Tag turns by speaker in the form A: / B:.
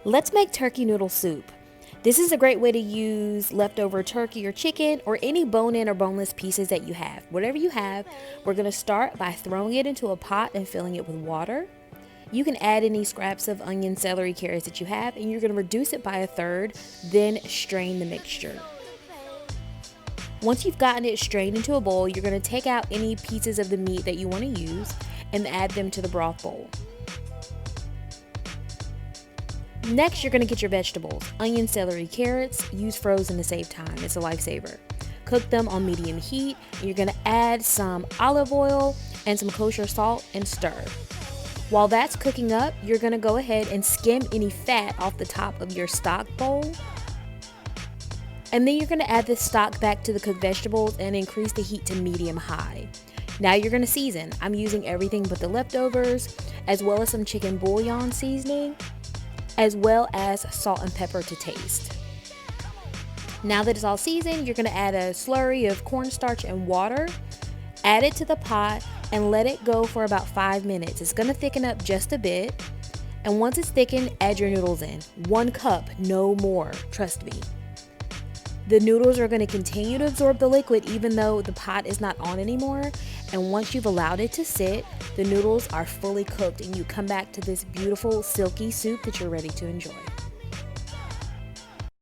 A: Let's make turkey noodle soup. This is a great way to use leftover turkey or chicken or any bone-in or boneless pieces that you have. Whatever you have, we're going to start by throwing it into a pot and filling it with water. You can add any scraps of onion, celery, carrots that you have, and you're going to reduce it by a third, then strain the mixture. Once you've gotten it strained into a bowl, you're going to take out any pieces of the meat that you want to use and add them to the broth bowl. Next, you're going to get your vegetables. Onion, celery, carrots. Use frozen to save time. It's a lifesaver. Cook them on medium heat. And you're going to add some olive oil and some kosher salt and stir. While that's cooking up, you're going to go ahead and skim any fat off the top of your stock bowl. And then you're going to add this stock back to the cooked vegetables and increase the heat to medium-high. Now you're going to season. I'm using everything but the leftovers, as well as some chicken bouillon seasoning, as well as salt and pepper to taste. Now that it's all seasoned, you're going to add a slurry of cornstarch and water, add it to the pot, and let it go for about 5 minutes. It's going to thicken up just a bit, and once it's thickened, add your noodles in. 1 cup, no more, trust me. The noodles are going to continue to absorb the liquid even though the pot is not on anymore. And once you've allowed it to sit, the noodles are fully cooked and you come back to this beautiful silky soup that you're ready to enjoy.